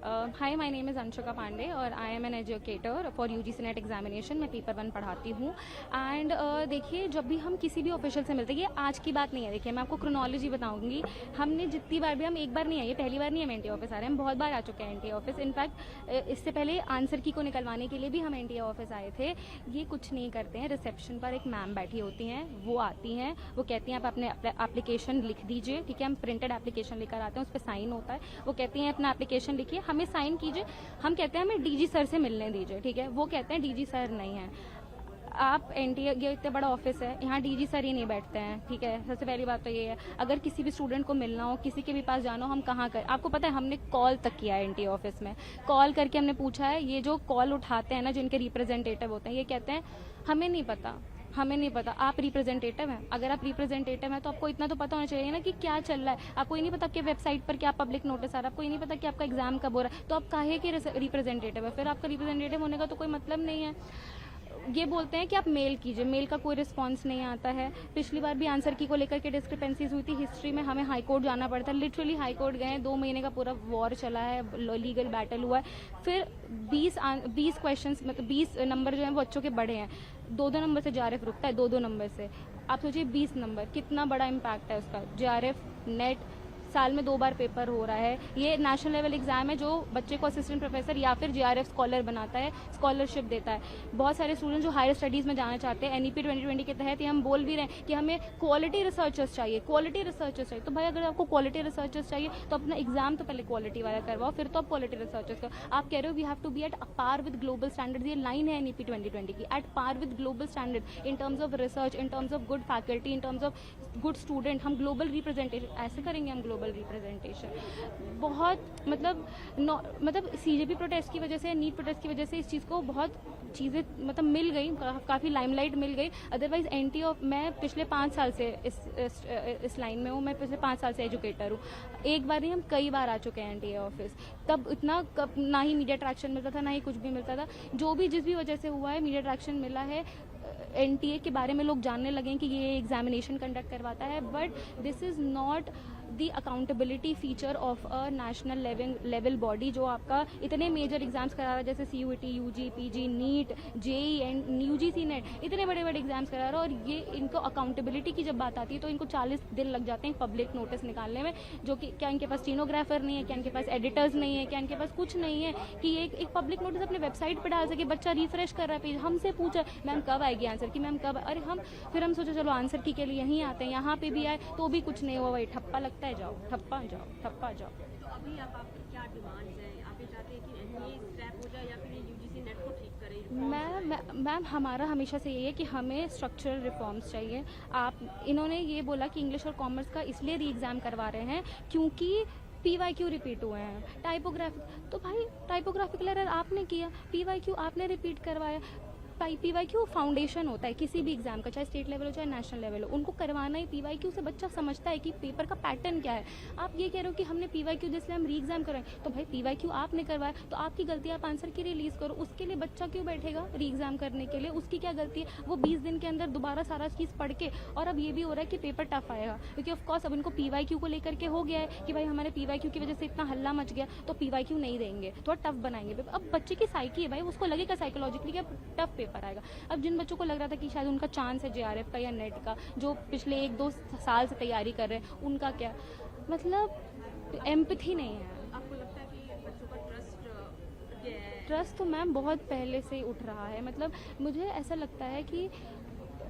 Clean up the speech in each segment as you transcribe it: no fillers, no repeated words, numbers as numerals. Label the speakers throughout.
Speaker 1: Hi, my name is Anshuka Pandey और I am an educator for UGC NET examination. मैं paper 1 पढ़ाती हूँ। And देखिए, जब भी हम किसी भी ऑफिशियल से मिलते हैं, ये आज की बात नहीं है। देखिए, मैं आपको क्रोनोलॉजी बताऊंगी। हमने जितनी बार भी, हम एक बार नहीं आए, ये पहली बार नहीं हम एनटीए ऑफिस आ रहे हैं, हम बहुत बार आ चुके हैं एनटीए ऑफिस। इनफैक्ट इससे पहले आंसर की को निकलवाने के लिए भी हम एनटीए ऑफिस आए थे। ये कुछ नहीं करते हैं। रिसेप्शन पर एक मैम बैठी होती हैं, वो आती हैं, वो कहती हैं आप अपने एप्लीकेशन लिख दीजिए। ठीक है, हम प्रिंटेड एप्लीकेशन लेकर आते हैं, उस पर साइन होता है। वो कहती हैं अपना एप्लीकेशन लिखिए, हमें साइन कीजिए। हम कहते हैं हमें डीजी सर से मिलने दीजिए। ठीक है, वो कहते हैं डीजी सर नहीं है। आप एनटीए, ये इतना बड़ा ऑफिस है, यहाँ डीजी सर ही नहीं बैठते हैं। ठीक है, सबसे पहली बात तो ये है। अगर किसी भी स्टूडेंट को मिलना हो, किसी के भी पास जाना हो, हम कहाँ कर, आपको पता है हमने कॉल तक किया है एनटीए ऑफिस में। कॉल करके हमने पूछा है, ये जो कॉल उठाते हैं ना, जो इनके रिप्रेजेंटेटिव होते हैं, ये कहते हैं हमें नहीं पता, हमें नहीं पता। आप रिप्रेजेंटेटिव हैं, अगर आप रिप्रेजेंटेटिव हैं तो आपको इतना तो पता होना चाहिए ना कि क्या चल रहा है। आपको ये नहीं पता आपके वेबसाइट पर क्या पब्लिक नोटिस आ रहा है, आपको ये नहीं पता कि आपका एग्जाम कब हो रहा है, तो आप काहे के रिप्रेजेंटेटिव है? फिर आपका रिप्रेजेंटेटिव होने का तो कोई मतलब नहीं है। ये बोलते हैं कि आप मेल कीजिए, मेल का कोई रिस्पांस नहीं आता है। पिछली बार भी आंसर की को लेकर के डिस्क्रिपेंसीज हुई थी हिस्ट्री में, हमें हाई कोर्ट जाना पड़ता है। लिटरली हाई कोर्ट गए, 2 महीने का पूरा वॉर चला है, लीगल बैटल हुआ है। फिर 20 क्वेश्चंस, मतलब 20 नंबर जो है बच्चों के बड़े हैं। 2-2 नंबर से जेआरएफ रुकता है, 2-2 नंबर से। आप सोचिए 20 नंबर कितना बड़ा इम्पैक्ट है उसका। जेआरएफ नेट साल में 2 बार पेपर हो रहा है। ये नेशनल लेवल एग्जाम है जो बच्चे को असिस्टेंट प्रोफेसर या फिर जेआरएफ स्कॉलर बनाता है, स्कॉलरशिप देता है। बहुत सारे स्टूडेंट जो हायर स्टडीज़ में जाना चाहते हैं, एनईपी 2020 के तहत ये हम बोल भी रहे हैं कि हमें क्वालिटी रिसर्चर्स चाहिए, क्वालिटी रिसर्चर्स चाहिए। तो भाई अगर आपको क्वालिटी रिसर्चर्स चाहिए तो अपना एग्जाम तो पहले क्वालिटी वाला करवाओ, फिर तो आप क्वालिटी रिसर्चर्स करो। आप कह रहे हो we have to be at par with global standards, ये लाइन है एनईपी 2020 की, at par with global standard in terms of research, in terms of good faculty, in terms of good student. हम global representation ऐसे करेंगे, हम global representation बहुत मतलब CJP protest की वजह से, नीट प्रोटेस्ट की वजह से इस चीज़ को बहुत चीज़ें मतलब मिल गई, काफ़ी लाइमलाइट मिल गई। अदरवाइज एनटीए, मैं पिछले 5 साल से इस लाइन में हूँ, मैं पिछले 5 साल से एजुकेटर हूँ। एक बार नहीं, हम कई बार आ चुके हैं एनटीए ऑफिस। तब इतना ना ही मीडिया ट्रैक्शन मिलता था, ना ही कुछ भी मिलता था। जो भी जिस भी वजह से हुआ है, मीडिया ट्रैक्शन मिला है, एनटीए के बारे में लोग जानने लगे कि ये एग्जामिनेशन कंडक्ट करवाता है। But this is not the accountability feature of a national level body जो आपका इतने मेजर एग्जाम्स करा रहा है, जैसे CUET, UG, PG, NEET, JEE and UGC NET, इतने बड़े बड़े एग्जाम्स करा रहा है। और ये इनको अकाउंटेबिलिटी की जब बात आती है तो इनको 40 दिन लग जाते हैं पब्लिक नोटिस निकालने में, जो कि क्या इनके पास स्टेनोग्राफर नहीं है, क्या इनके पास एडिटर्स नहीं है, क्या इनके पास कुछ नहीं है कि एक पब्लिक नोटिस अपने वेबसाइट पर डाल सके। बच्चा रिफ्रेश कर रहा है पेज, हमसे पूछा मैम कब आएगी आंसर की, मैम कब। अरे फिर हम सोचा चलो आंसर की के लिए यहीं आते हैं, यहाँ पे भी आए तो भी कुछ नहीं हुआ, वही ठप्पा लगता है, जाओ ठप्पा जाओ ठप्पा जाओ।
Speaker 2: तो अभी आप क्या डिमांड्स हैं? आप ये चाहते हैं कि ये स्क्रैप हो जाए या फिर ये यूजीसी नेट को ठीक करे?
Speaker 1: मैम हमारा हमेशा से यही है कि हमें स्ट्रक्चरल रिफॉर्म्स चाहिए। इन्होंने ये बोला कि इंग्लिश और कॉमर्स का इसलिए री एग्ज़ाम करवा रहे हैं क्योंकि PYQ रिपीट हुए हैं। टाइपोग्राफिक, तो भाई टाइपोग्राफिकल एरर आपने किया, PYQ आपने रिपीट करवाया। PYQ फाउंडेशन होता है किसी भी एग्जाम का, चाहे स्टेट लेवल हो चाहे नेशनल लेवल हो, उनको करवाना ही। PYQ से बच्चा समझता है कि पेपर का पैटर्न क्या है। आप ये कह रहे हो कि हमने PYQ जिसलिए हम री एग्जाम कराएं, तो भाई PYQ आपने करवाया तो आपकी गलती, आप आंसर की रिलीज करो। उसके लिए बच्चा क्यों बैठेगा री एग्जाम करने के लिए? उसकी क्या गलती है? वो 20 दिन के अंदर दोबारा सारा चीज़ पढ़ के, और अब ये भी हो रहा है कि पेपर टफ आएगा क्योंकि ऑफकोर्स अब इनको PYQ को लेकर के हो गया है कि भाई हमारे PYQ की वजह से इतना हल्ला मच गया तो PYQ नहीं देंगे, थोड़ा टफ बनाएंगे। अब बच्चे की साइकी है भाई, उसको लगेगा साइकोलॉजिकली कि अब टफ पेपर आएगा। अब जिन बच्चों को लग रहा था कि शायद उनका चांस है जेआरएफ का या नेट का, जो पिछले 1-2 साल से तैयारी कर रहे हैं, उनका क्या मतलब एम्पैथी नहीं है।
Speaker 2: आपको लगता है कि बच्चों का
Speaker 1: ट्रस्ट तो मैम बहुत पहले से ही उठ रहा है। मतलब मुझे ऐसा लगता है कि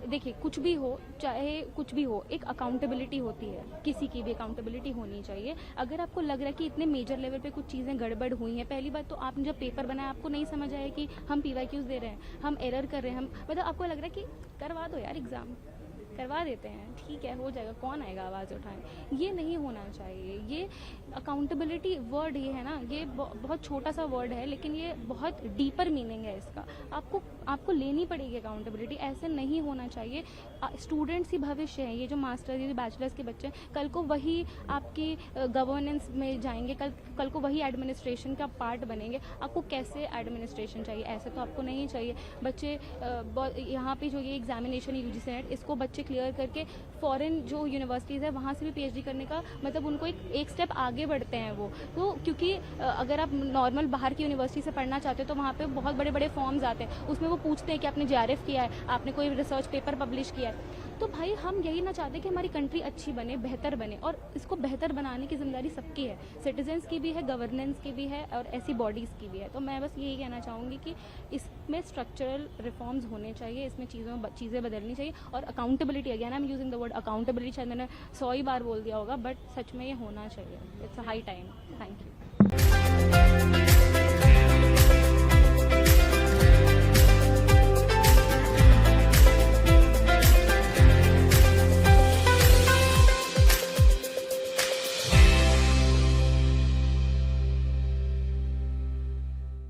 Speaker 1: देखिए कुछ भी हो, चाहे कुछ भी हो, एक अकाउंटेबिलिटी होती है, किसी की भी अकाउंटेबिलिटी होनी चाहिए। अगर आपको लग रहा है कि इतने मेजर लेवल पे कुछ चीज़ें गड़बड़ हुई हैं, पहली बात तो आपने जब पेपर बनाया आपको नहीं समझ आया कि हम PYQs दे रहे हैं, हम एरर कर रहे हैं, हम मतलब आपको लग रहा है कि करवा दो यार एग्ज़ाम, करवा देते हैं, ठीक है हो जाएगा, कौन आएगा आवाज़ उठाएं। ये नहीं होना चाहिए। ये अकाउंटेबिलिटी वर्ड ये है ना, ये बहुत छोटा सा वर्ड है लेकिन ये बहुत डीपर मीनिंग है इसका। आपको लेनी पड़ेगी अकाउंटेबिलिटी, ऐसे नहीं होना चाहिए। स्टूडेंट्स ही भविष्य है, ये जो मास्टर्स ये बैचलर्स के बच्चे कल को वही आपकी गवर्नेंस में जाएंगे, कल को वही एडमिनिस्ट्रेशन का पार्ट बनेंगे। आपको कैसे एडमिनिस्ट्रेशन चाहिए? ऐसे तो आपको नहीं चाहिए। बच्चे यहाँ पे जो ये एग्जामिनेशन यूजीसी नेट, इसको बच्चे क्लियर करके फॉरेन जो यूनिवर्सिटीज़ है वहाँ से भी पीएचडी करने का मतलब उनको एक स्टेप आगे बढ़ते हैं वो। तो क्योंकि अगर आप नॉर्मल बाहर की यूनिवर्सिटी से पढ़ना चाहते हो तो वहाँ पे बहुत बड़े बड़े फॉर्म्स आते हैं, उसमें वो पूछते हैं कि आपने जेआरएफ किया है, आपने कोई रिसर्च पेपर पब्लिश किया है। तो भाई हम यही ना चाहते कि हमारी कंट्री अच्छी बने, बेहतर बने, और इसको बेहतर बनाने की जिम्मेदारी सबकी है, सिटीजन्स की भी है, गवर्नेंस की भी है और ऐसी बॉडीज़ की भी है। तो मैं बस यही कहना चाहूँगी कि इसमें स्ट्रक्चरल रिफॉर्म्स होने चाहिए, इसमें चीज़ें बदलनी चाहिए, और accountability, again I am using the word accountability, शायद मैंने 100 ही बार बोल दिया होगा, बट सच में ये होना चाहिए। It's high time. Thank you.